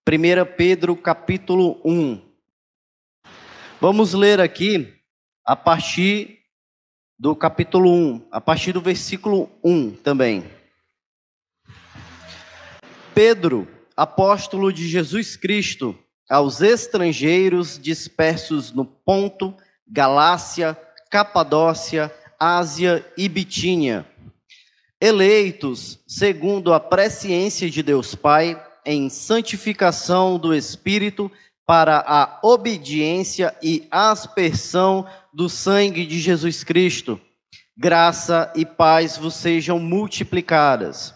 1 Pedro capítulo 1. Vamos ler aqui a partir do capítulo 1, a partir do versículo 1 também. Pedro, apóstolo de Jesus Cristo, aos estrangeiros dispersos no Ponto, Galácia, Capadócia, Ásia e Bitínia, eleitos segundo a presciência de Deus Pai, em santificação do Espírito, para a obediência e aspersão do sangue de Jesus Cristo. Graça e paz vos sejam multiplicadas.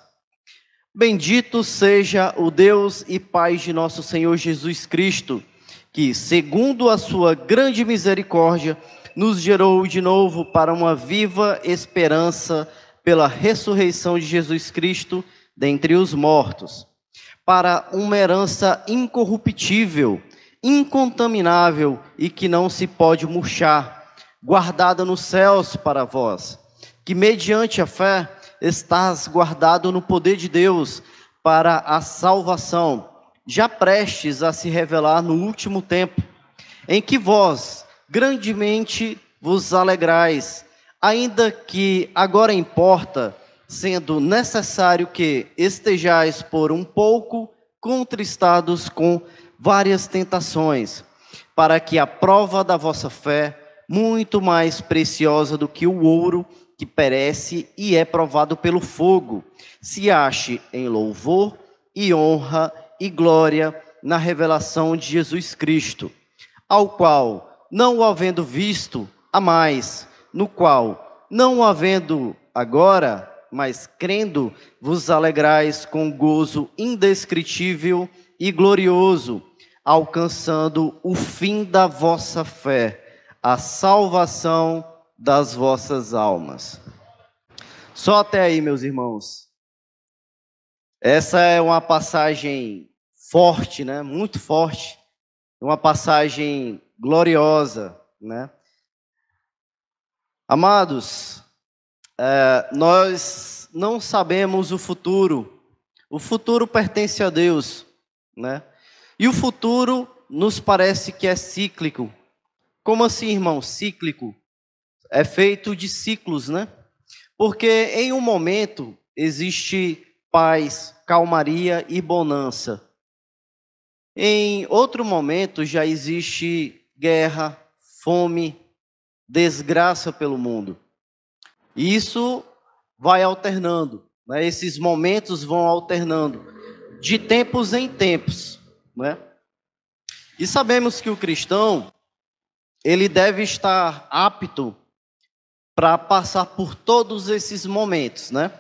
Bendito seja o Deus e Pai de nosso Senhor Jesus Cristo, que, segundo a sua grande misericórdia, nos gerou de novo para uma viva esperança pela ressurreição de Jesus Cristo dentre os mortos, para uma herança incorruptível, incontaminável e que não se pode murchar, guardada nos céus para vós, que mediante a fé estás guardado no poder de Deus para a salvação, já prestes a se revelar no último tempo, em que vós grandemente vos alegrais, ainda que agora importa, sendo necessário que estejais por um pouco contristados com várias tentações, para que a prova da vossa fé, muito mais preciosa do que o ouro, que perece e é provado pelo fogo, se ache em louvor e honra e glória na revelação de Jesus Cristo, ao qual, não o havendo visto, há mais, no qual, não o havendo agora, mas crendo, vos alegrais com gozo indescritível e glorioso, alcançando o fim da vossa fé, a salvação das vossas almas. Só até aí, meus irmãos. Essa é uma passagem forte, né? Muito forte. Uma passagem gloriosa, né? Amados, nós não sabemos o futuro. O futuro pertence a Deus, né? E o futuro nos parece que é cíclico. Como assim, irmão? Cíclico. É feito de ciclos, né? Porque em um momento existe paz, calmaria e bonança. Em outro momento já existe guerra, fome, desgraça pelo mundo. E isso vai alternando, né? Esses momentos vão alternando de tempos em tempos, né? E sabemos que o cristão, ele deve estar apto para passar por todos esses momentos, né?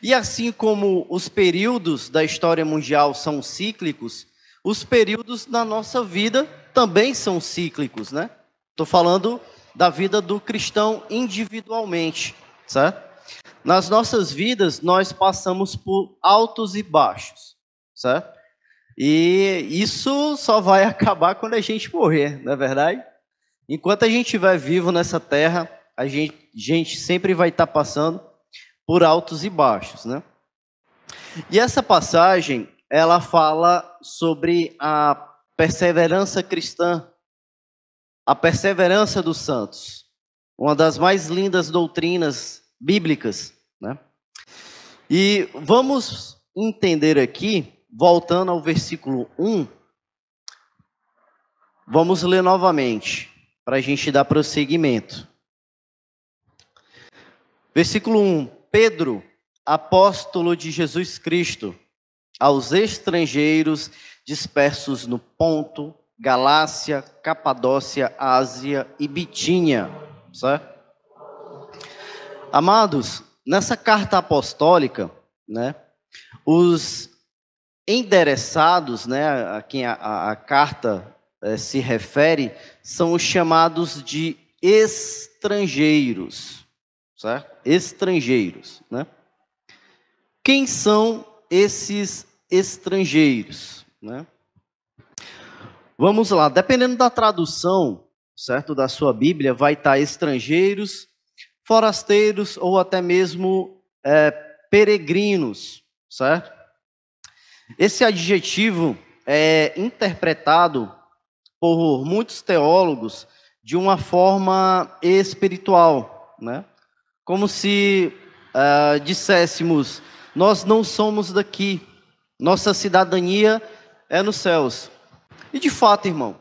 E assim como os períodos da história mundial são cíclicos, os períodos da nossa vida também são cíclicos, né? Estou falando da vida do cristão individualmente, certo? Nas nossas vidas, nós passamos por altos e baixos, certo? E isso só vai acabar quando a gente morrer, não é verdade? Enquanto a gente estiver vivo nessa terra, a gente sempre vai estar passando por altos e baixos, né? E essa passagem, ela fala sobre a perseverança cristã, a perseverança dos santos, uma das mais lindas doutrinas bíblicas, né? E vamos entender aqui, voltando ao versículo 1, vamos ler novamente, para a gente dar prosseguimento. Versículo 1, Pedro, apóstolo de Jesus Cristo, aos estrangeiros dispersos no Ponto, Galácia, Capadócia, Ásia e Bitínia, certo? Amados, nessa carta apostólica, né, os endereçados, né, a quem a carta se refere, são os chamados de estrangeiros, certo? Estrangeiros, né? Quem são esses estrangeiros, né? Vamos lá, dependendo da tradução, certo, da sua Bíblia, vai estar estrangeiros, forasteiros ou até mesmo peregrinos, certo? Esse adjetivo é interpretado por muitos teólogos de uma forma espiritual, né? Como se disséssemos, nós não somos daqui, nossa cidadania é nos céus. E de fato, irmão,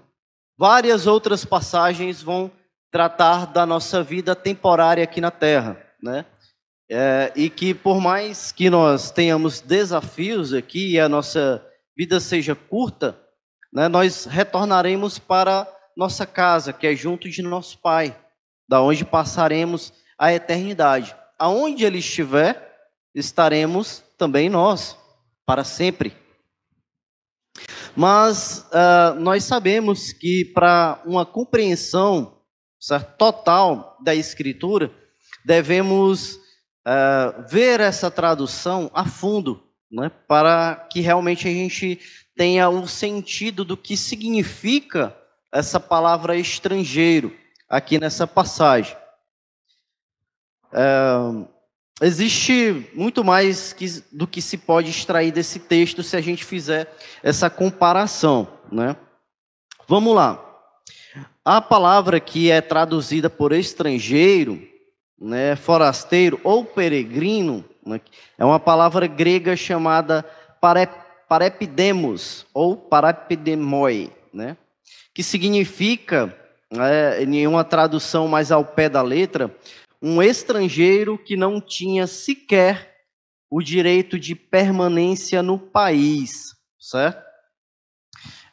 várias outras passagens vão tratar da nossa vida temporária aqui na Terra, né? E que por mais que nós tenhamos desafios aqui e a nossa vida seja curta, né, nós retornaremos para nossa casa, que é junto de nosso Pai, da onde passaremos a eternidade. Aonde Ele estiver, estaremos também nós, para sempre. Mas nós sabemos que para uma compreensão, certo, total da Escritura, devemos ver essa tradução a fundo, né, para que realmente a gente tenha um sentido do que significa essa palavra estrangeiro aqui nessa passagem. Existe muito mais do que se pode extrair desse texto se a gente fizer essa comparação, né? Vamos lá. A palavra que é traduzida por estrangeiro, né, forasteiro ou peregrino, né, é uma palavra grega chamada parepidemos ou parepidemoi, né, que significa, em uma tradução mais ao pé da letra, um estrangeiro que não tinha sequer o direito de permanência no país, certo?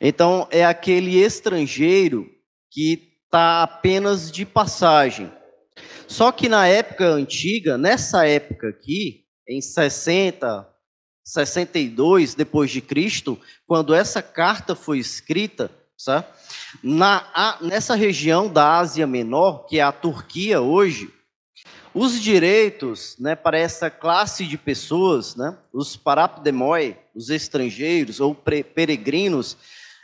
Então, é aquele estrangeiro que está apenas de passagem. Só que na época antiga, nessa época aqui, em 62 depois de Cristo, quando essa carta foi escrita, certo? Nessa região da Ásia Menor, que é a Turquia hoje, os direitos, né, para essa classe de pessoas, né, os parapdemoi, os estrangeiros ou peregrinos,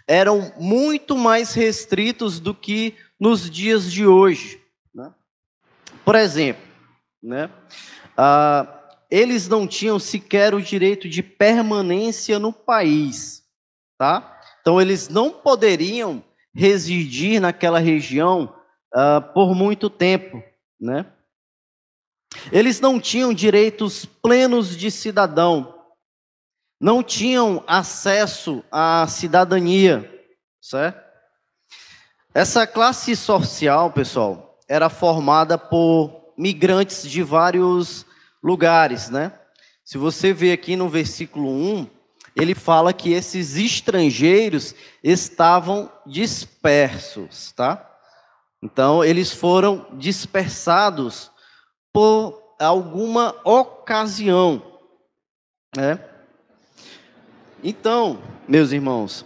eram muito mais restritos do que nos dias de hoje, né? Por exemplo, né, eles não tinham sequer o direito de permanência no país, tá? Então eles não poderiam residir naquela região por muito tempo, né? Eles não tinham direitos plenos de cidadão, não tinham acesso à cidadania, certo? Essa classe social, pessoal, era formada por migrantes de vários lugares, né? Se você ver aqui no versículo 1, ele fala que esses estrangeiros estavam dispersos, tá? Então, eles foram dispersados por alguma ocasião, né? Então, meus irmãos,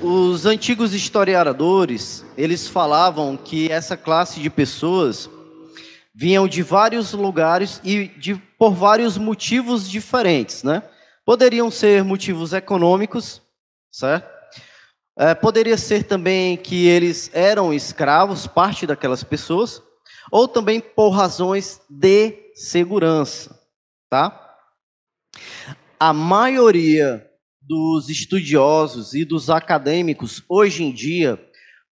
os antigos historiadores, eles falavam que essa classe de pessoas vinham de vários lugares e por vários motivos diferentes, né? Poderiam ser motivos econômicos, certo? Poderia ser também que eles eram escravos, parte daquelas pessoas, ou também por razões de segurança, tá? A maioria dos estudiosos e dos acadêmicos hoje em dia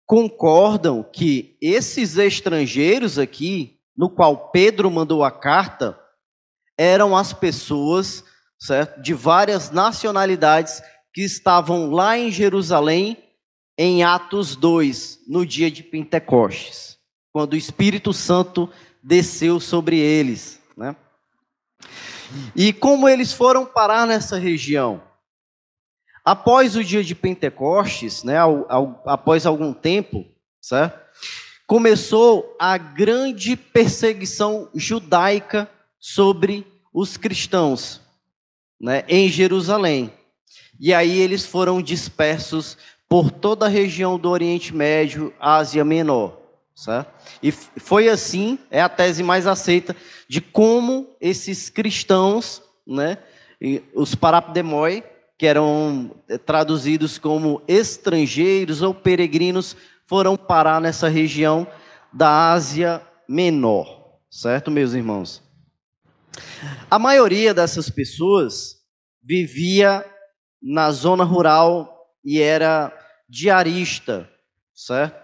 concordam que esses estrangeiros aqui, no qual Pedro mandou a carta, eram as pessoas, certo, de várias nacionalidades que estavam lá em Jerusalém em Atos 2, no dia de Pentecostes, quando o Espírito Santo desceu sobre eles, né? E como eles foram parar nessa região? Após o dia de Pentecostes, né, após algum tempo, certo? Começou a grande perseguição judaica sobre os cristãos, né, em Jerusalém. E aí eles foram dispersos por toda a região do Oriente Médio, Ásia Menor, certo? E foi assim, é a tese mais aceita, de como esses cristãos, né, os parapdemoi, que eram traduzidos como estrangeiros ou peregrinos, foram parar nessa região da Ásia Menor, certo, meus irmãos? A maioria dessas pessoas vivia na zona rural e era diarista, certo?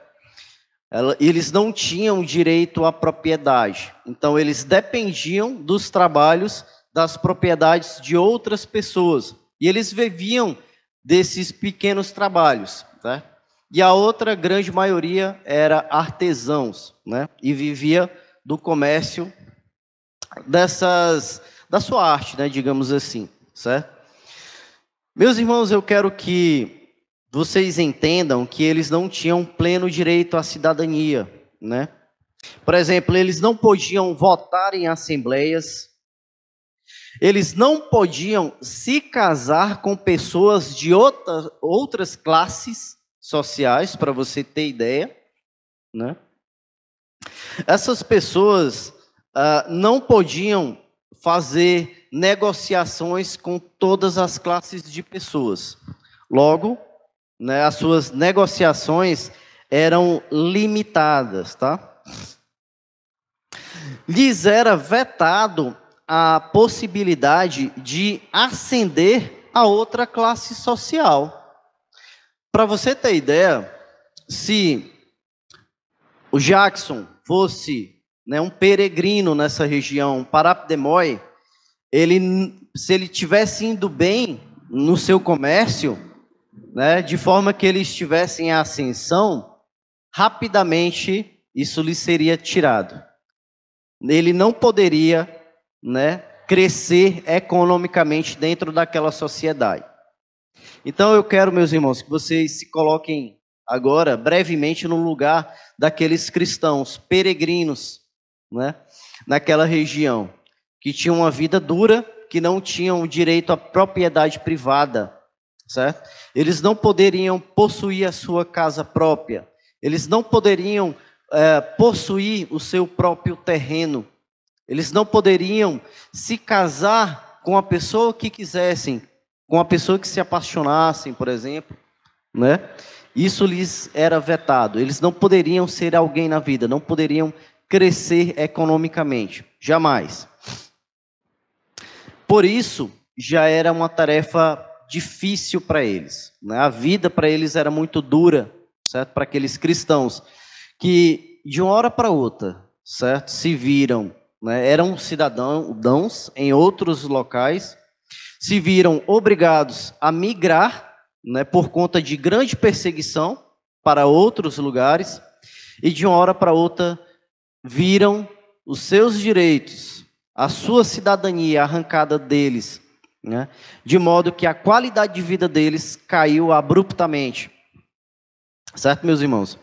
Eles não tinham direito à propriedade, então eles dependiam dos trabalhos das propriedades de outras pessoas, e eles viviam desses pequenos trabalhos, tá? E a outra grande maioria era artesãos, né? E vivia do comércio da sua arte, né? Digamos assim, certo? Meus irmãos, eu quero que vocês entendam que eles não tinham pleno direito à cidadania, né? Por exemplo, eles não podiam votar em assembleias, eles não podiam se casar com pessoas de outras classes sociais, para você ter ideia, né? Essas pessoas não podiam fazer negociações com todas as classes de pessoas. Logo, né, as suas negociações eram limitadas, tá? Lhes era vetado a possibilidade de ascender a outra classe social. Para você ter ideia, se o Jackson fosse, né, um peregrino nessa região, Parapdemói, se ele tivesse indo bem no seu comércio, né, de forma que ele estivesse em ascensão, rapidamente isso lhe seria tirado. Ele não poderia, né, crescer economicamente dentro daquela sociedade. Então eu quero, meus irmãos, que vocês se coloquem agora, brevemente, no lugar daqueles cristãos peregrinos, né, naquela região, que tinham uma vida dura, que não tinham direito à propriedade privada, certo? Eles não poderiam possuir a sua casa própria, eles não poderiam possuir o seu próprio terreno, eles não poderiam se casar com a pessoa que quisessem, com a pessoa que se apaixonassem, por exemplo, né? Isso lhes era vetado. Eles não poderiam ser alguém na vida, não poderiam crescer economicamente, jamais. Por isso, já era uma tarefa difícil para eles, né? A vida para eles era muito dura, certo? Para aqueles cristãos que de uma hora para outra, certo? Se viram, né? Eram cidadãos em outros locais, se viram obrigados a migrar, né, por conta de grande perseguição para outros lugares, e de uma hora para outra viram os seus direitos, a sua cidadania arrancada deles, né, de modo que a qualidade de vida deles caiu abruptamente. Certo, meus irmãos?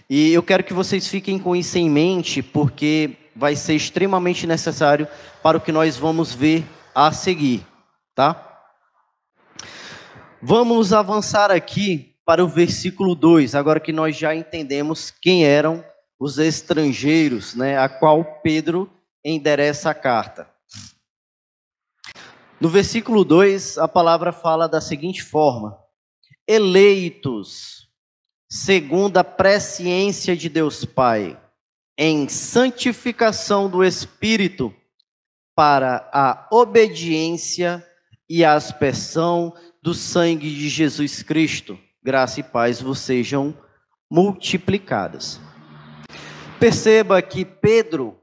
E eu quero que vocês fiquem com isso em mente, porque vai ser extremamente necessário para o que nós vamos ver a seguir, tá? Vamos avançar aqui para o versículo 2, agora que nós já entendemos quem eram os estrangeiros, né, a qual Pedro endereça a carta. No versículo 2, a palavra fala da seguinte forma: eleitos, segundo a presciência de Deus Pai, em santificação do Espírito, para a obediência e a aspersão do sangue de Jesus Cristo, graça e paz vos sejam multiplicadas. Perceba que Pedro,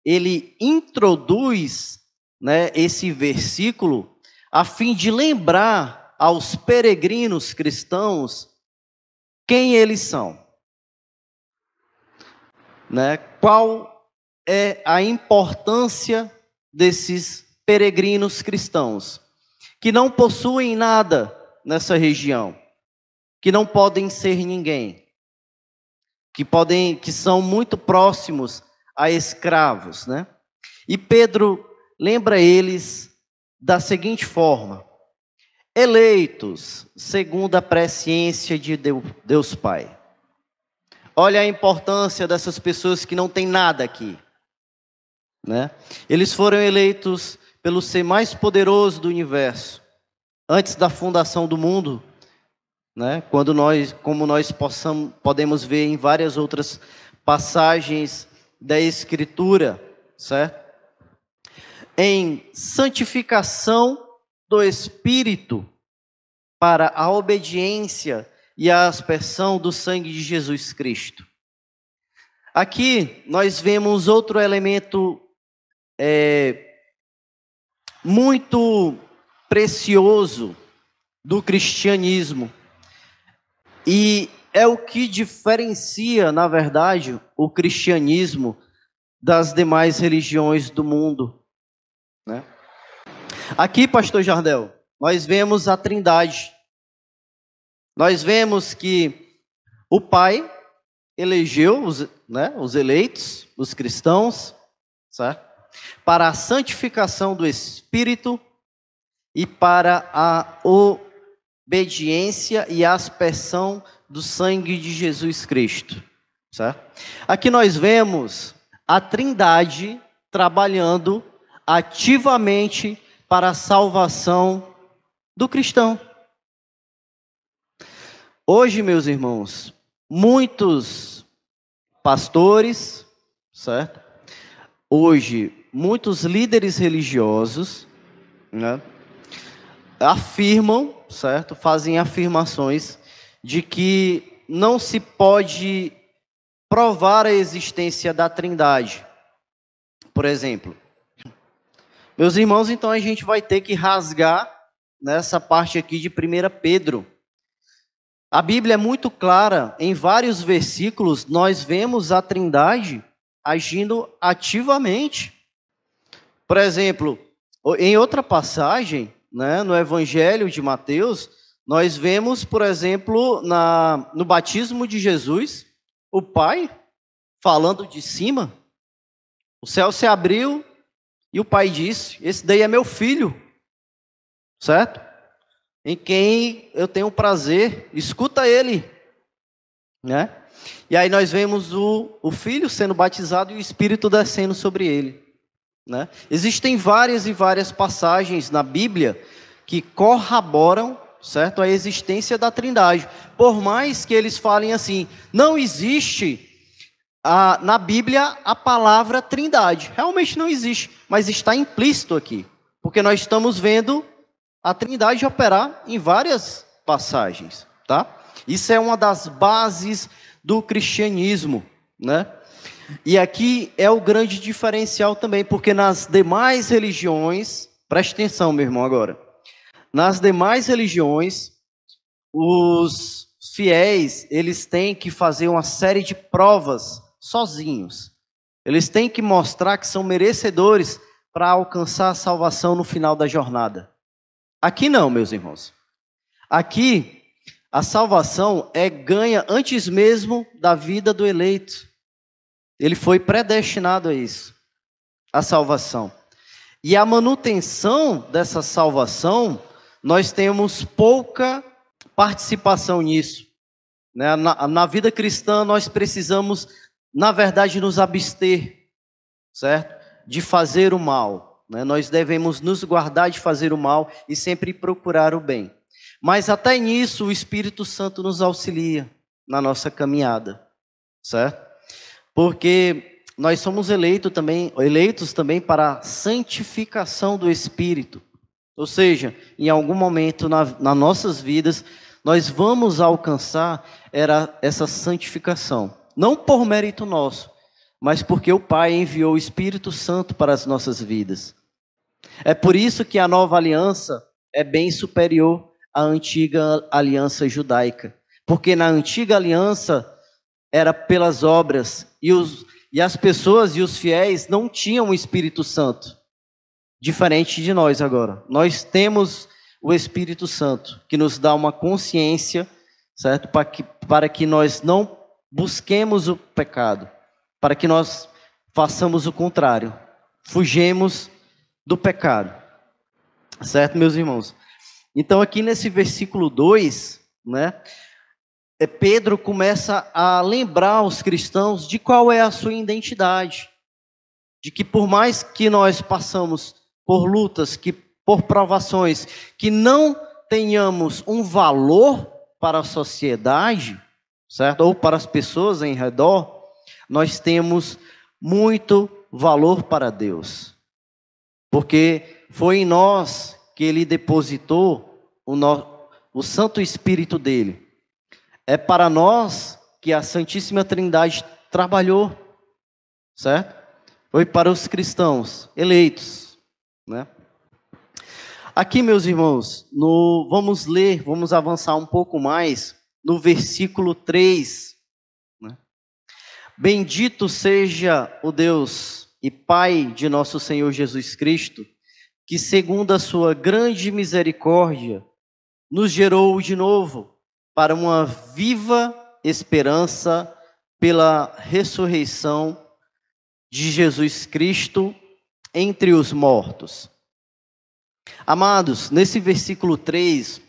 ele introduz, né, esse versículo a fim de lembrar aos peregrinos cristãos quem eles são, né? Qual é a importância desses peregrinos cristãos, que não possuem nada nessa região, que não podem ser ninguém, que são muito próximos a escravos, né? E Pedro lembra eles da seguinte forma: eleitos segundo a presciência de Deus Pai. Olha a importância dessas pessoas que não têm nada aqui, né? Eles foram eleitos pelo ser mais poderoso do universo, antes da fundação do mundo, né? Como nós podemos ver em várias outras passagens da Escritura, certo? Em santificação do Espírito, para a obediência e a aspersão do sangue de Jesus Cristo. Aqui nós vemos outro elemento muito precioso do cristianismo, e é o que diferencia, na verdade, o cristianismo das demais religiões do mundo, né? Aqui, pastor Jardel, nós vemos a Trindade. Nós vemos que o Pai elegeu os eleitos, os cristãos, certo? Para a santificação do Espírito e para a obediência e aspersão do sangue de Jesus Cristo, certo? Aqui nós vemos a Trindade trabalhando ativamente para a salvação do cristão. Hoje, meus irmãos, muitos pastores, certo? Hoje, muitos líderes religiosos, né, afirmam, certo? Fazem afirmações de que não se pode provar a existência da Trindade. Por exemplo, meus irmãos, então a gente vai ter que rasgar nessa parte aqui de 1 Pedro. A Bíblia é muito clara, em vários versículos nós vemos a Trindade agindo ativamente. Por exemplo, em outra passagem, né, no Evangelho de Mateus, nós vemos, por exemplo, no batismo de Jesus, o Pai falando de cima, o céu se abriu e o Pai disse: esse daí é meu filho, certo? Em quem eu tenho prazer, escuta ele, né? E aí nós vemos o Filho sendo batizado e o Espírito descendo sobre ele, né? Existem várias e várias passagens na Bíblia que corroboram, certo, a existência da Trindade. Por mais que eles falem assim, não existe na Bíblia a palavra Trindade. Realmente não existe, mas está implícito aqui, porque nós estamos vendo a Trindade operar em várias passagens, tá? Isso é uma das bases do cristianismo, né? E aqui é o grande diferencial também, porque nas demais religiões, preste atenção, meu irmão, agora. Nas demais religiões, os fiéis, eles têm que fazer uma série de provas sozinhos. Eles têm que mostrar que são merecedores para alcançar a salvação no final da jornada. Aqui não, meus irmãos. Aqui, a salvação é ganha antes mesmo da vida do eleito. Ele foi predestinado a isso, a salvação. E a manutenção dessa salvação, nós temos pouca participação nisso, né? Na vida cristã, nós precisamos, na verdade, nos abster, certo? De fazer o mal, né? Nós devemos nos guardar de fazer o mal e sempre procurar o bem. Mas até nisso, o Espírito Santo nos auxilia na nossa caminhada, certo? Porque nós somos eleitos também para a santificação do Espírito. Ou seja, em algum momento nas nossas vidas, nós vamos alcançar essa santificação. Não por mérito nosso, mas porque o Pai enviou o Espírito Santo para as nossas vidas. É por isso que a nova aliança é bem superior à antiga aliança judaica. Porque na antiga aliança era pelas obras, e as pessoas e os fiéis não tinham o Espírito Santo. Diferente de nós agora. Nós temos o Espírito Santo, que nos dá uma consciência, certo? Para que nós não busquemos o pecado, para que nós façamos o contrário, fugemos do pecado. Certo, meus irmãos? Então aqui nesse versículo 2, né, Pedro começa a lembrar os cristãos de qual é a sua identidade. De que por mais que nós passamos por lutas, por provações, que não tenhamos um valor para a sociedade, certo? Ou para as pessoas em redor, nós temos muito valor para Deus. Porque foi em nós que Ele depositou o Santo Espírito dele. É para nós que a Santíssima Trindade trabalhou, certo? Foi para os cristãos eleitos, né? Aqui, meus irmãos, vamos avançar um pouco mais no versículo 3. Né? Bendito seja o Deus e Pai de nosso Senhor Jesus Cristo, que segundo a sua grande misericórdia, nos gerou de novo para uma viva esperança pela ressurreição de Jesus Cristo entre os mortos. Amados, nesse versículo 3,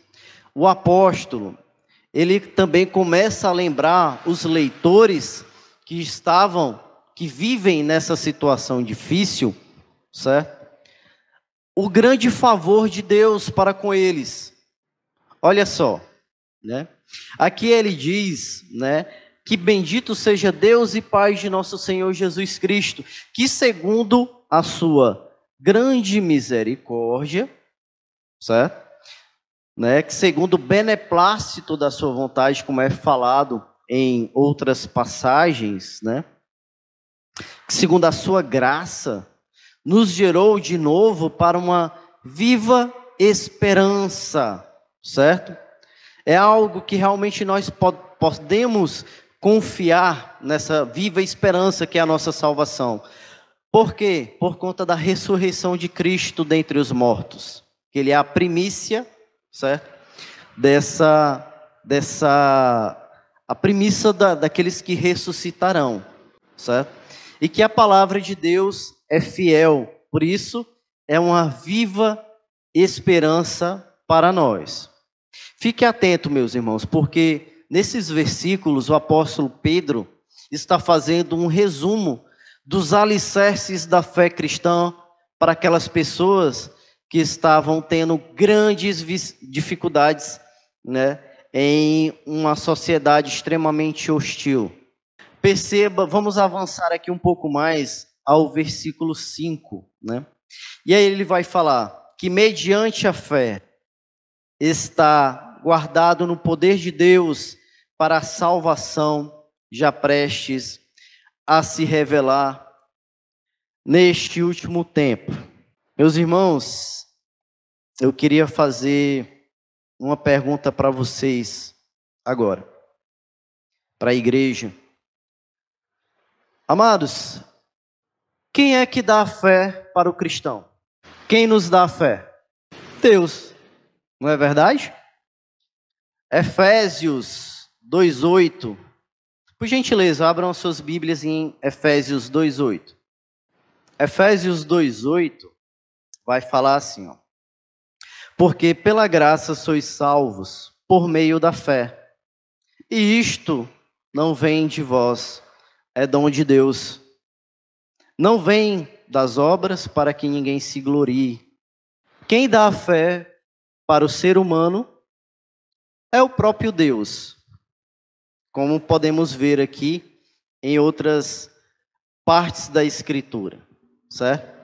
o apóstolo, ele também começa a lembrar os leitores que vivem nessa situação difícil, certo? O grande favor de Deus para com eles. Olha só, né? Aqui ele diz, né, que bendito seja Deus e Pai de nosso Senhor Jesus Cristo, que segundo a sua grande misericórdia, certo? Né, que segundo o beneplácito da sua vontade, como é falado em outras passagens, né, que segundo a sua graça, nos gerou de novo para uma viva esperança, certo? É algo que realmente nós podemos confiar nessa viva esperança que é a nossa salvação. Por quê? Por conta da ressurreição de Cristo dentre os mortos. Que ele é a primícia, certo? A primícia daqueles que ressuscitarão, certo? E que a palavra de Deus é fiel, por isso é uma viva esperança para nós. Fique atento, meus irmãos, porque nesses versículos o apóstolo Pedro está fazendo um resumo dos alicerces da fé cristã para aquelas pessoas que estavam tendo grandes dificuldades, né, em uma sociedade extremamente hostil. Perceba, vamos avançar aqui um pouco mais ao versículo 5, né? E aí ele vai falar que mediante a fé está guardado no poder de Deus para a salvação já prestes a se revelar neste último tempo. Meus irmãos, eu queria fazer uma pergunta para vocês agora, para a igreja. Amados, quem é que dá a fé para o cristão? Quem nos dá a fé? Deus, não é verdade? Efésios 2:8. Por gentileza, abram suas Bíblias em Efésios 2:8. Efésios 2:8 vai falar assim, ó. Porque pela graça sois salvos por meio da fé. E isto não vem de vós, é dom de Deus. Não vem das obras para que ninguém se glorie. Quem dá a fé para o ser humano é o próprio Deus. Como podemos ver aqui em outras partes da Escritura, certo?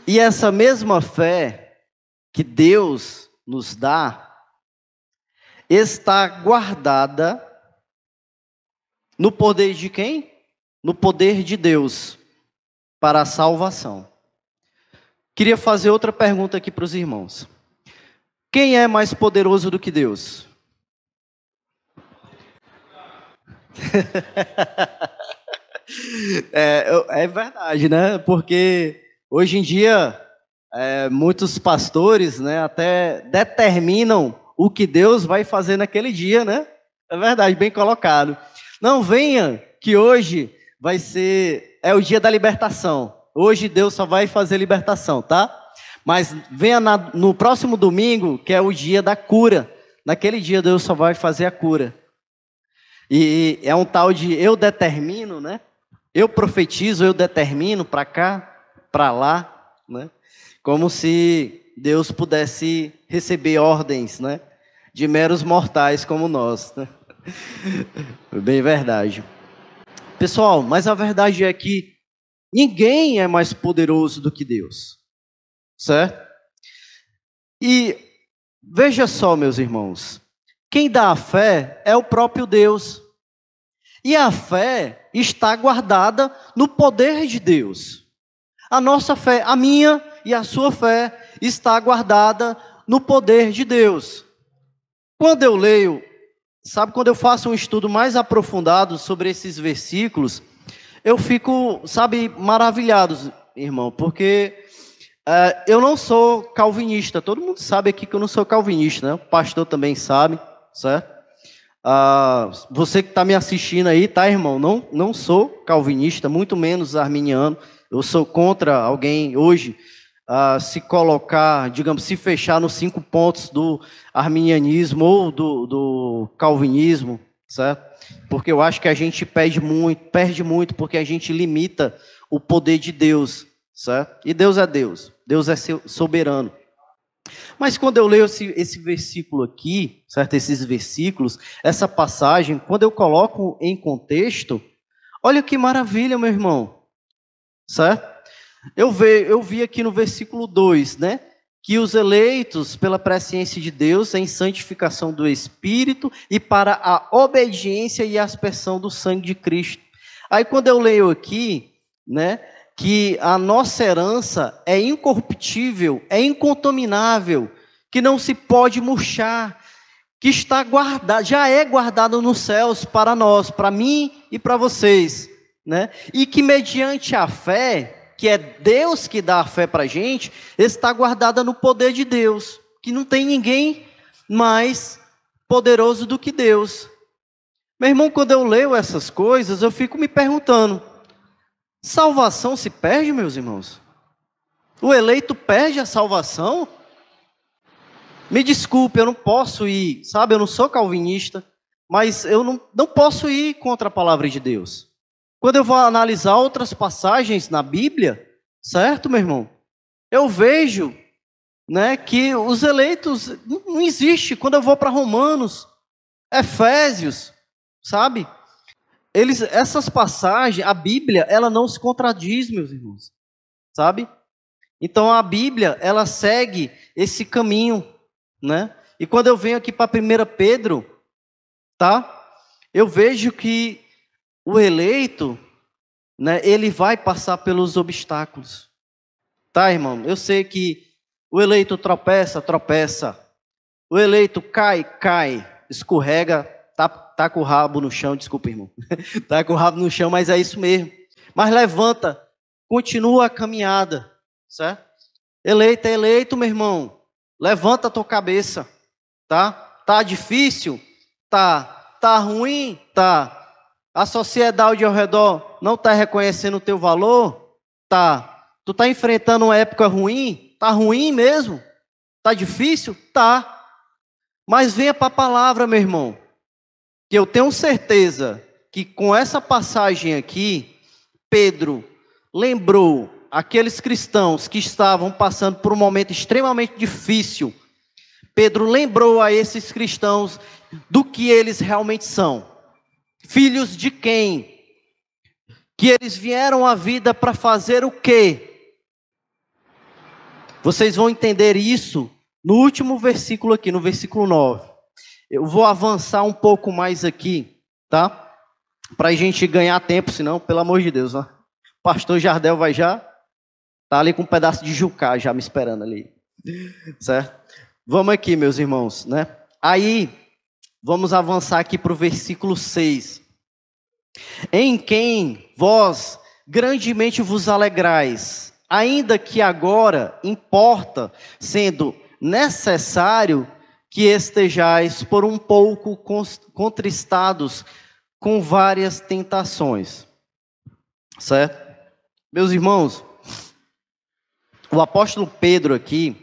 E essa mesma fé que Deus nos dá está guardada no poder de quem? No poder de Deus para a salvação. Queria fazer outra pergunta aqui para os irmãos. Quem é mais poderoso do que Deus? É verdade, né? Porque hoje em dia muitos pastores, né, até determinam o que Deus vai fazer naquele dia, né? É verdade, bem colocado. Não venha que hoje é o dia da libertação. Hoje Deus só vai fazer libertação, tá? Mas venha no próximo domingo, que é o dia da cura. Naquele dia Deus só vai fazer a cura. E é um tal de eu determino, né? Eu profetizo, eu determino para cá, para lá, né? Como se Deus pudesse receber ordens, né, de meros mortais como nós, né? Bem verdade. Pessoal, mas a verdade é que ninguém é mais poderoso do que Deus, certo? E Veja só, meus irmãos, quem dá a fé é o próprio Deus. E a fé está guardada no poder de Deus. A nossa fé, a minha e a sua fé, está guardada no poder de Deus. Quando eu leio, sabe, quando eu faço um estudo mais aprofundado sobre esses versículos, eu fico, sabe, maravilhado, irmão, porque eu não sou calvinista. Todo mundo sabe aqui que eu não sou calvinista, né? O pastor também sabe, certo? Você que está me assistindo aí, tá, irmão? Não sou calvinista, muito menos arminiano. Eu sou contra alguém hoje se colocar, digamos, se fechar nos 5 pontos do arminianismo ou do calvinismo, certo? Porque eu acho que a gente perde muito porque a gente limita o poder de Deus, certo? E Deus é soberano. Mas quando eu leio esse versículo aqui, certo? Esses versículos, essa passagem, quando eu coloco em contexto, olha que maravilha, meu irmão, certo? Eu vi aqui no versículo 2, né? Que os eleitos pela presciência de Deus em santificação do Espírito e para a obediência e aspersão do sangue de Cristo. Aí quando eu leio aqui, né? Que a nossa herança é incorruptível, é incontaminável, que não se pode murchar, que está guardada, já é guardada nos céus para nós, para mim e para vocês, né? E que mediante a fé, que é Deus que dá a fé para a gente, está guardada no poder de Deus, que não tem ninguém mais poderoso do que Deus. Meu irmão, quando eu leio essas coisas, eu fico me perguntando, salvação se perde, meus irmãos? O eleito perde a salvação? Me desculpe, eu não posso ir, sabe, eu não sou calvinista, mas eu não posso ir contra a palavra de Deus. Quando eu vou analisar outras passagens na Bíblia, certo, meu irmão? Eu vejo, né, que os eleitos não existe. Quando eu vou para Romanos, Efésios, sabe? Essas passagens, a Bíblia, ela não se contradiz, meus irmãos, sabe? Então a Bíblia, ela segue esse caminho, né? E quando eu venho aqui para 1 Pedro, tá? Eu vejo que o eleito, né, ele vai passar pelos obstáculos, tá, irmão? Eu sei que o eleito tropeça, o eleito cai, escorrega, tá com o rabo no chão, desculpa, irmão. Tá com o rabo no chão, mas é isso mesmo. Mas levanta, continua a caminhada, certo? Eleito é eleito, meu irmão. Levanta a tua cabeça, tá? Tá difícil? Tá. Tá ruim? Tá. A sociedade ao redor não tá reconhecendo o teu valor? Tá. Tu tá enfrentando uma época ruim? Tá ruim mesmo? Tá difícil? Tá. Mas venha para a palavra, meu irmão. Que eu tenho certeza que com essa passagem aqui, Pedro lembrou aqueles cristãos que estavam passando por um momento extremamente difícil. Pedro lembrou a esses cristãos do que eles realmente são. Filhos de quem? Que eles vieram à vida para fazer o quê? Vocês vão entender isso no último versículo aqui, no versículo 9. Eu vou avançar um pouco mais aqui, tá? Para a gente ganhar tempo, senão, pelo amor de Deus, ó. Pastor Jardel vai já, tá ali com um pedaço de jucá já me esperando ali, certo? Vamos aqui, meus irmãos, né? Aí, vamos avançar aqui para o versículo 6. Em quem vós grandemente vos alegrais, ainda que agora importa, sendo necessário que estejais por um pouco contristados com várias tentações. Certo? Meus irmãos, o apóstolo Pedro aqui,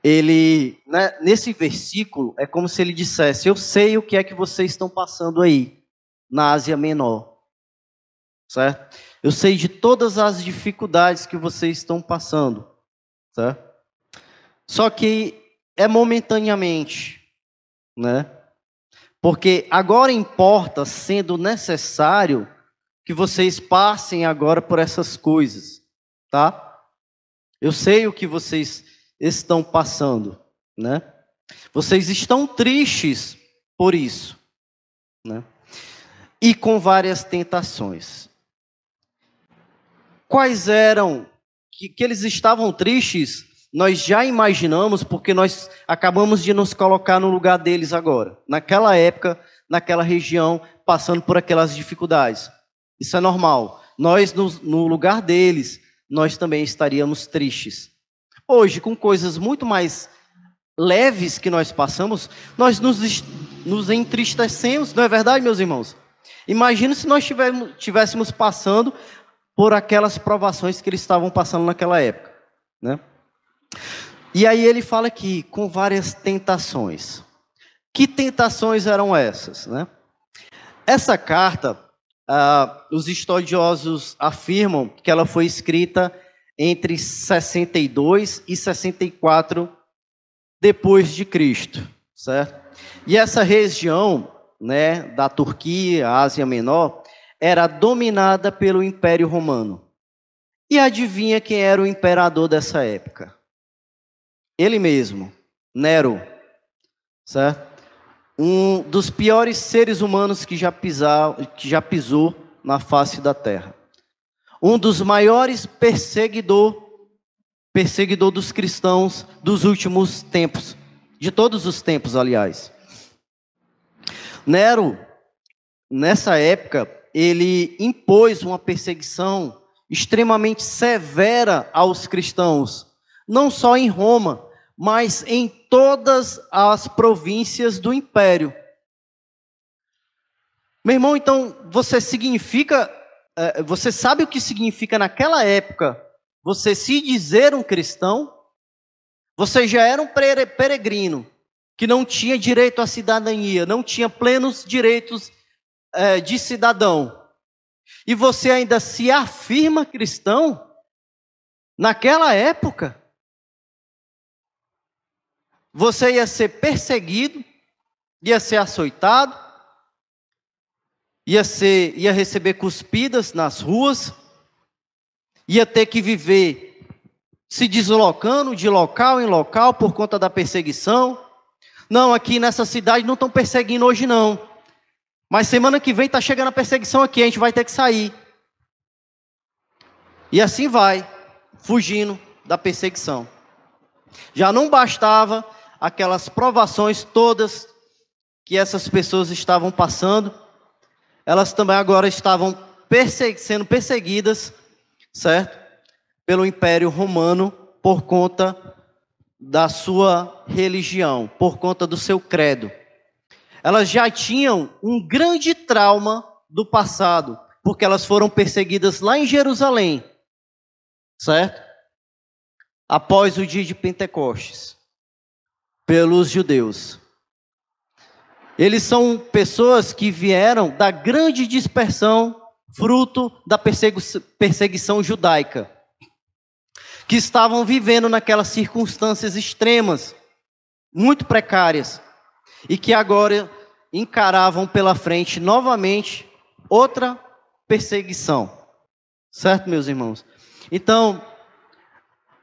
ele, né, nesse versículo, é como se ele dissesse, eu sei o que é que vocês estão passando aí, na Ásia Menor. Certo? Eu sei de todas as dificuldades que vocês estão passando. Certo? Só que é momentaneamente, né? Porque agora importa, sendo necessário, que vocês passem agora por essas coisas, tá? Eu sei o que vocês estão passando, né? Vocês estão tristes por isso, né? E com várias tentações. Quais eram que eles estavam tristes? Nós já imaginamos, porque nós acabamos de nos colocar no lugar deles agora. Naquela época, naquela região, passando por aquelas dificuldades. Isso é normal. Nós, no lugar deles, nós também estaríamos tristes. Hoje, com coisas muito mais leves que nós passamos, nós nos entristecemos, não é verdade, meus irmãos? Imagina se nós estivéssemos passando por aquelas provações que eles estavam passando naquela época, né? E aí ele fala aqui, com várias tentações. Que tentações eram essas, né? Essa carta, os estudiosos afirmam que ela foi escrita entre 62 e 64 depois de Cristo, certo? E essa região, né, da Turquia, Ásia Menor, era dominada pelo Império Romano. E adivinha quem era o imperador dessa época? Ele mesmo, Nero, certo? Um dos piores seres humanos que já pisou na face da terra. Um dos maiores perseguidor dos cristãos dos últimos tempos, de todos os tempos, aliás. Nero, nessa época, ele impôs uma perseguição extremamente severa aos cristãos, não só em Roma, mas em todas as províncias do império. Meu irmão, então, você sabe o que significa naquela época você se dizer um cristão? Você já era um peregrino, que não tinha direito à cidadania, não tinha plenos direitos de cidadão. E você ainda se afirma cristão? Naquela época, você ia ser perseguido, ia ser açoitado, ia receber cuspidas nas ruas, ia ter que viver se deslocando de local em local por conta da perseguição. Não, aqui nessa cidade não estão perseguindo hoje não, mas semana que vem está chegando a perseguição aqui, a gente vai ter que sair. E assim vai, fugindo da perseguição. Já não bastava aquelas provações todas que essas pessoas estavam passando, elas também agora estavam sendo perseguidas, certo? Pelo Império Romano, por conta da sua religião, por conta do seu credo. Elas já tinham um grande trauma do passado, porque elas foram perseguidas lá em Jerusalém, certo? Após o dia de Pentecostes, pelos judeus. Eles são pessoas que vieram da grande dispersão, fruto da perseguição judaica, que estavam vivendo naquelas circunstâncias extremas, muito precárias, e que agora encaravam pela frente novamente outra perseguição. Certo, meus irmãos? Então,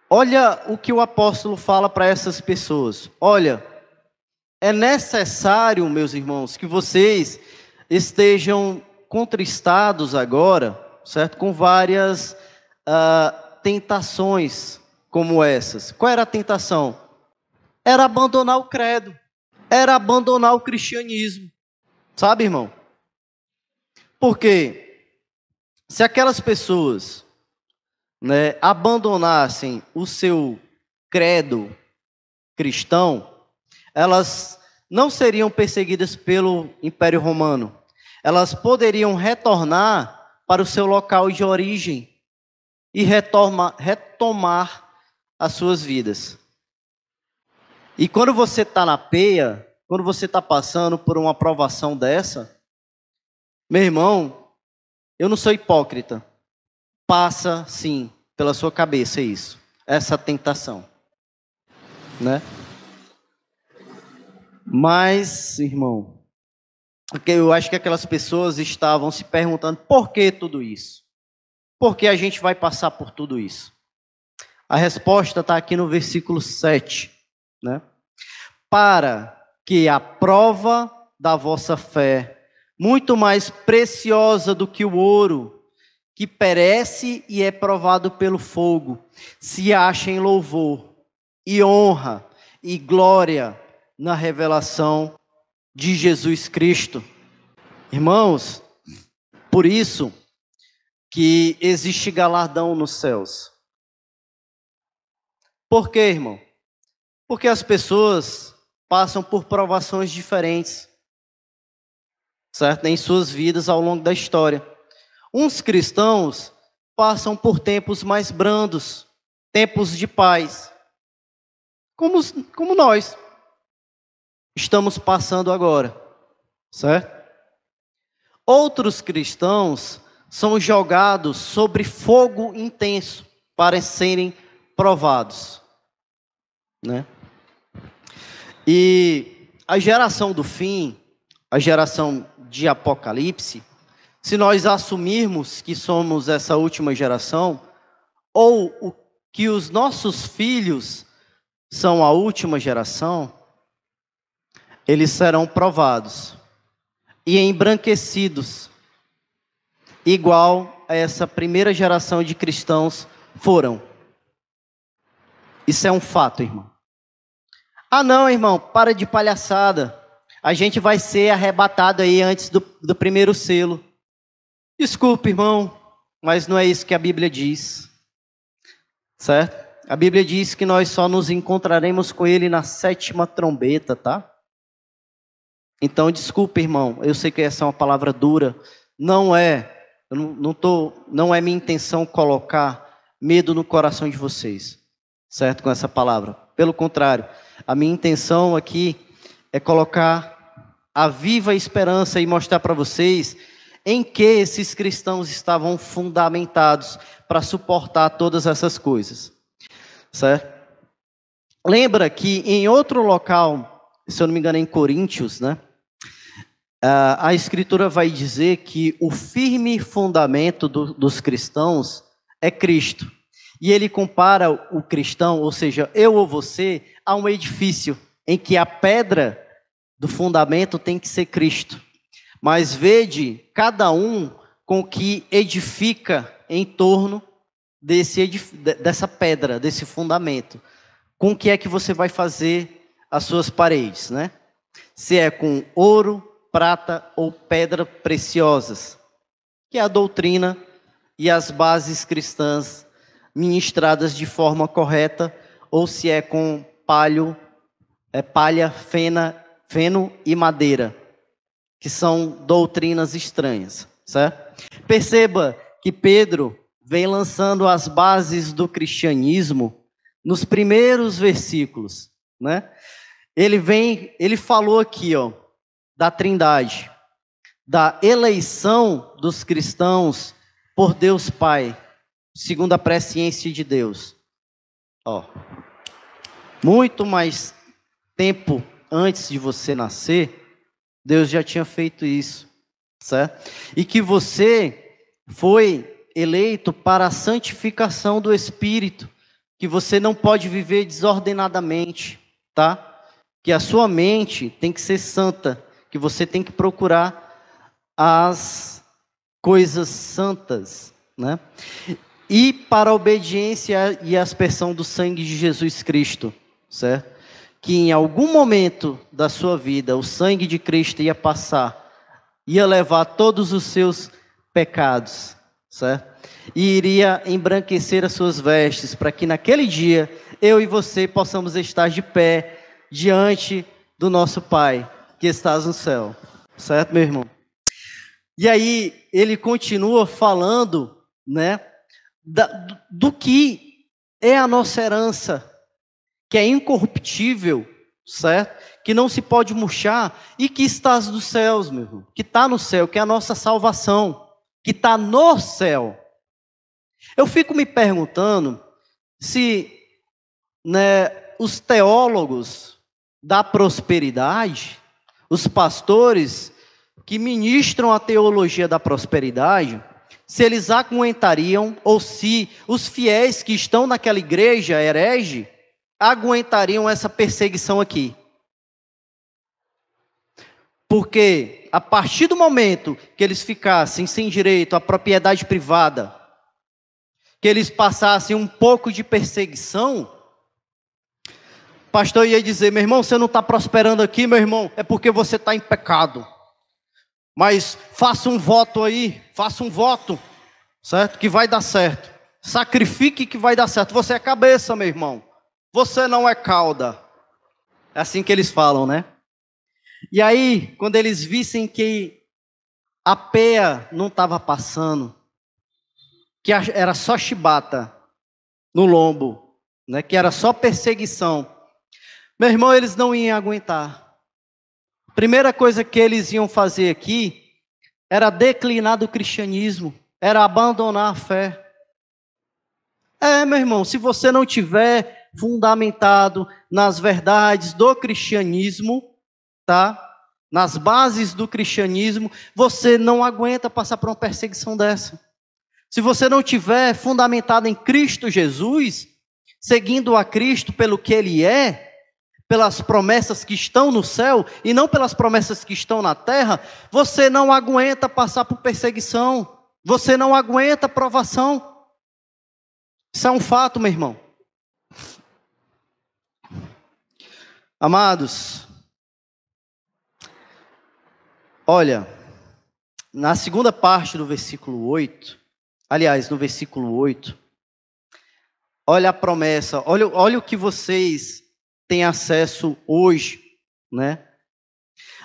olha o que o apóstolo fala para essas pessoas. Olha, é necessário, meus irmãos, que vocês estejam contristados agora, certo? Com várias tentações como essas. Qual era a tentação? Era abandonar o credo. Era abandonar o cristianismo. Sabe, irmão? Porque se aquelas pessoas, né, abandonassem o seu credo cristão, elas não seriam perseguidas pelo Império Romano. Elas poderiam retornar para o seu local de origem e retomar as suas vidas. E quando você está na peia, quando você está passando por uma provação dessa, meu irmão, eu não sou hipócrita. Passa, sim, pela sua cabeça isso, essa tentação, né? Mas, irmão, porque eu acho que aquelas pessoas estavam se perguntando por que tudo isso? Por que a gente vai passar por tudo isso? A resposta está aqui no versículo 7, né? para que a prova da vossa fé, muito mais preciosa do que o ouro, que perece e é provado pelo fogo, se ache em louvor e honra e glória na revelação de Jesus Cristo. Irmãos, por isso que existe galardão nos céus. Por quê, irmão? Porque as pessoas passam por provações diferentes, certo? Em suas vidas ao longo da história. Uns cristãos passam por tempos mais brandos, tempos de paz, como nós estamos passando agora, certo? Outros cristãos são jogados sobre fogo intenso para serem provados, né? E a geração do fim, a geração de Apocalipse, se nós assumirmos que somos essa última geração, ou que os nossos filhos são a última geração, eles serão provados e embranquecidos, igual a essa primeira geração de cristãos foram. Isso é um fato, irmão. Ah, não, irmão, para de palhaçada. A gente vai ser arrebatado aí antes do primeiro selo. Desculpe, irmão, mas não é isso que a Bíblia diz, certo? A Bíblia diz que nós só nos encontraremos com Ele na 7ª trombeta, tá? Então, desculpe, irmão, eu sei que essa é uma palavra dura, não é minha intenção colocar medo no coração de vocês, certo? Com essa palavra. Pelo contrário, a minha intenção aqui é colocar a viva esperança e mostrar para vocês em que esses cristãos estavam fundamentados para suportar todas essas coisas, certo? Lembra que em outro local, se eu não me engano é em Coríntios, né? A Escritura vai dizer que o firme fundamento dos cristãos é Cristo. E ele compara o cristão, ou seja, eu ou você, a um edifício em que a pedra do fundamento tem que ser Cristo. Mas vede cada um com o que edifica em torno dessa pedra, desse fundamento. Com o que é que você vai fazer as suas paredes, né? Se é com ouro, prata ou pedra preciosas, que é a doutrina e as bases cristãs ministradas de forma correta, ou se é com palha, feno e madeira, que são doutrinas estranhas, certo? Perceba que Pedro vem lançando as bases do cristianismo nos primeiros versículos, né? Ele falou aqui, ó, da Trindade, da eleição dos cristãos por Deus Pai, segundo a presciência de Deus. Ó, muito mais tempo antes de você nascer, Deus já tinha feito isso, certo? E que você foi eleito para a santificação do Espírito, que você não pode viver desordenadamente, tá? Que a sua mente tem que ser santa, que você tem que procurar as coisas santas, né? E para a obediência e a aspersão do sangue de Jesus Cristo, certo? Que em algum momento da sua vida o sangue de Cristo ia passar, ia levar todos os seus pecados, certo? E iria embranquecer as suas vestes, para que naquele dia eu e você possamos estar de pé diante do nosso Pai, que estás no céu, certo, meu irmão? E aí ele continua falando, né, do que é a nossa herança, que é incorruptível, certo? Que não se pode murchar e que estás nos céus, meu irmão. Que está no céu, que é a nossa salvação, que está no céu. Eu fico me perguntando se, né, os teólogos da prosperidade, os pastores que ministram a teologia da prosperidade, se eles aguentariam, ou se os fiéis que estão naquela igreja herege, aguentariam essa perseguição aqui. Porque a partir do momento que eles ficassem sem direito à propriedade privada, que eles passassem um pouco de perseguição, o pastor ia dizer: meu irmão, você não está prosperando aqui, meu irmão, é porque você está em pecado. Mas faça um voto aí, faça um voto, certo? Que vai dar certo. Sacrifique que vai dar certo. Você é cabeça, meu irmão. Você não é cauda. É assim que eles falam, né? E aí, quando eles vissem que a peia não estava passando, que era só chibata no lombo, né? Que era só perseguição, meu irmão, eles não iam aguentar. A primeira coisa que eles iam fazer aqui era declinar do cristianismo, era abandonar a fé. Meu irmão, se você não tiver fundamentado nas verdades do cristianismo, tá? Nas bases do cristianismo, você não aguenta passar por uma perseguição dessa. Se você não tiver fundamentado em Cristo Jesus, seguindo a Cristo pelo que Ele é, pelas promessas que estão no céu e não pelas promessas que estão na terra, você não aguenta passar por perseguição, você não aguenta provação. Isso é um fato, meu irmão. Amados, olha, na segunda parte do versículo 8, aliás, no versículo 8, olha a promessa, olha o que vocês têm acesso hoje, né?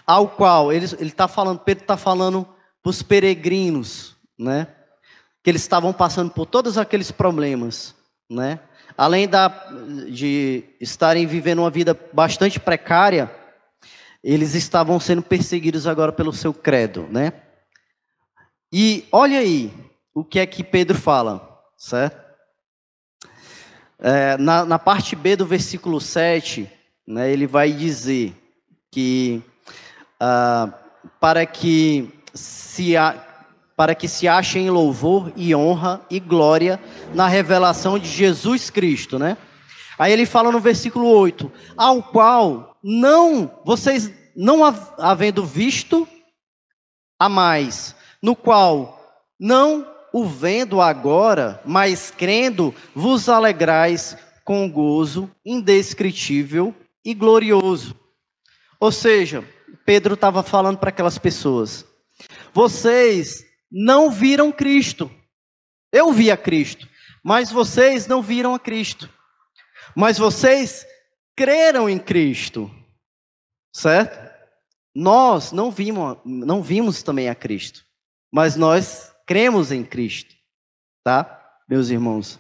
Ao qual ele está falando, Pedro está falando para os peregrinos, né? Que eles estavam passando por todos aqueles problemas, né? Além de estarem vivendo uma vida bastante precária, eles estavam sendo perseguidos agora pelo seu credo, né? E olha aí o que é que Pedro fala, certo? Na parte B do versículo 7, né, ele vai dizer que para que se achem louvor e honra e glória na revelação de Jesus Cristo, né? Aí ele fala no versículo 8, ao qual vocês não havendo visto a mais, no qual não o vendo agora, mas crendo, vos alegrais com gozo indescritível e glorioso. Ou seja, Pedro estava falando para aquelas pessoas: vocês não viram Cristo. Eu vi a Cristo, mas vocês não viram a Cristo. Mas vocês creram em Cristo, certo? Nós não vimos também a Cristo, mas nós cremos em Cristo, tá, meus irmãos?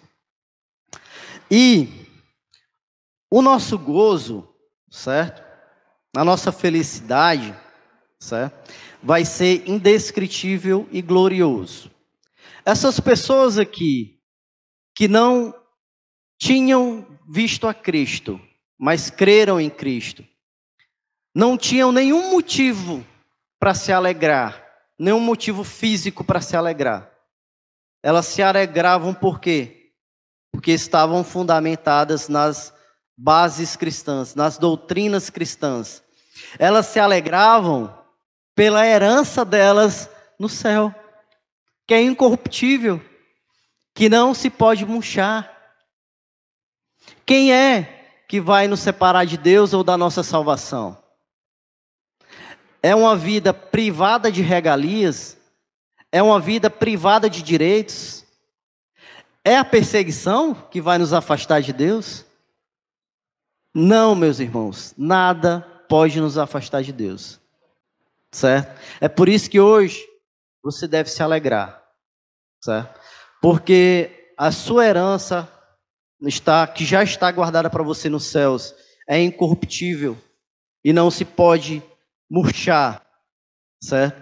E o nosso gozo, certo? A nossa felicidade, certo? Vai ser indescritível e glorioso. Essas pessoas aqui, que não tinham visto a Cristo, mas creram em Cristo, não tinham nenhum motivo para se alegrar, nenhum motivo físico para se alegrar. Elas se alegravam por quê? Porque estavam fundamentadas nas bases cristãs, nas doutrinas cristãs. Elas se alegravam pela herança delas no céu, que é incorruptível, que não se pode murchar. Quem é que vai nos separar de Deus ou da nossa salvação? É uma vida privada de regalias? É uma vida privada de direitos? É a perseguição que vai nos afastar de Deus? Não, meus irmãos, nada pode nos afastar de Deus, certo? É por isso que hoje você deve se alegrar, certo? Porque a sua herança que já está guardada para você nos céus é incorruptível e não se pode murchar, certo?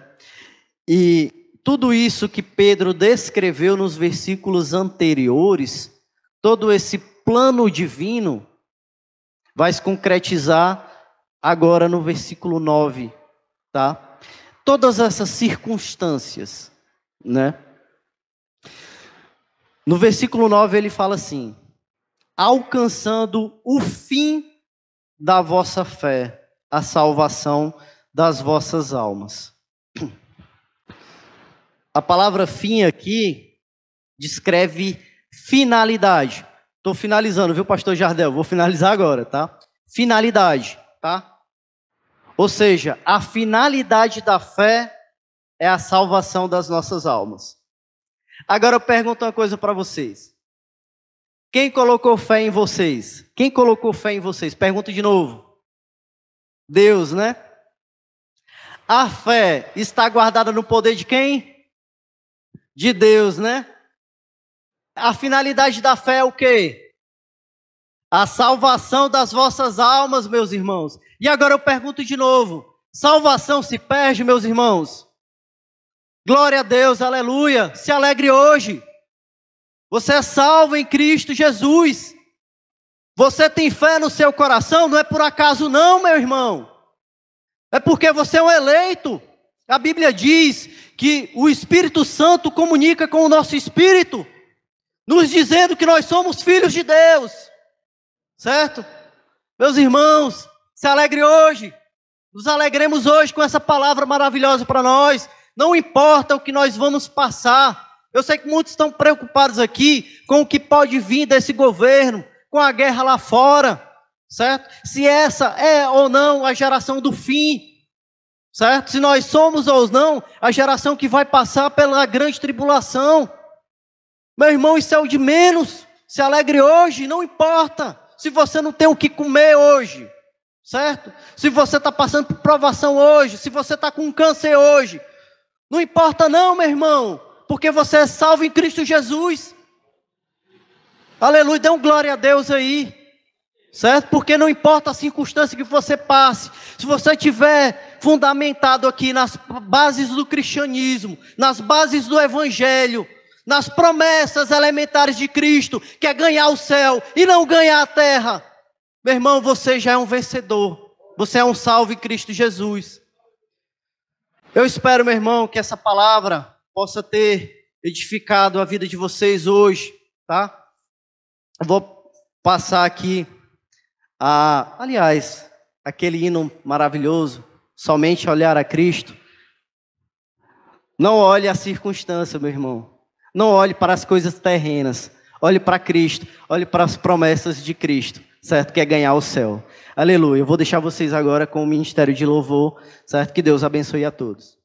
E tudo isso que Pedro descreveu nos versículos anteriores, todo esse plano divino, vai se concretizar agora no versículo 9, tá? Todas essas circunstâncias, né? No versículo 9 ele fala assim: alcançando o fim da vossa fé, a salvação das vossas almas. A palavra fim aqui descreve finalidade. Estou finalizando, viu, pastor Jardel? Vou finalizar agora, tá? Finalidade, tá? Ou seja, a finalidade da fé é a salvação das nossas almas. Agora eu pergunto uma coisa para vocês. Quem colocou fé em vocês? Quem colocou fé em vocês? Pergunto de novo. Deus, né? A fé está guardada no poder de quem? De Deus, né? A finalidade da fé é o quê? A salvação das vossas almas, meus irmãos. E agora eu pergunto de novo. Salvação se perde, meus irmãos? Glória a Deus, aleluia. Se alegre hoje. Você é salvo em Cristo Jesus. Você tem fé no seu coração, não é por acaso não, meu irmão. É porque você é um eleito. A Bíblia diz que o Espírito Santo comunica com o nosso espírito, nos dizendo que nós somos filhos de Deus. Certo? Meus irmãos, se alegre hoje. Nos alegremos hoje com essa palavra maravilhosa para nós. Não importa o que nós vamos passar. Eu sei que muitos estão preocupados aqui com o que pode vir desse governo, com a guerra lá fora, certo? Se essa é ou não a geração do fim, certo? Se nós somos ou não a geração que vai passar pela grande tribulação. Meu irmão, isso é o de menos. Se alegre hoje, não importa se você não tem o que comer hoje, certo? Se você está passando por provação hoje, se você está com câncer hoje, não importa não, meu irmão, porque você é salvo em Cristo Jesus. Aleluia, dê um glória a Deus aí, certo? Porque não importa a circunstância que você passe, se você estiver fundamentado aqui nas bases do cristianismo, nas bases do evangelho, nas promessas elementares de Cristo, que é ganhar o céu e não ganhar a terra, meu irmão, você já é um vencedor, você é um salvo em Cristo Jesus. Eu espero, meu irmão, que essa palavra possa ter edificado a vida de vocês hoje, tá? Eu vou passar aqui, aliás, aquele hino maravilhoso, somente olhar a Cristo. Não olhe a circunstância, meu irmão. Não olhe para as coisas terrenas. Olhe para Cristo. Olhe para as promessas de Cristo, certo? Que é ganhar o céu. Aleluia. Eu vou deixar vocês agora com o ministério de louvor, certo? Que Deus abençoe a todos.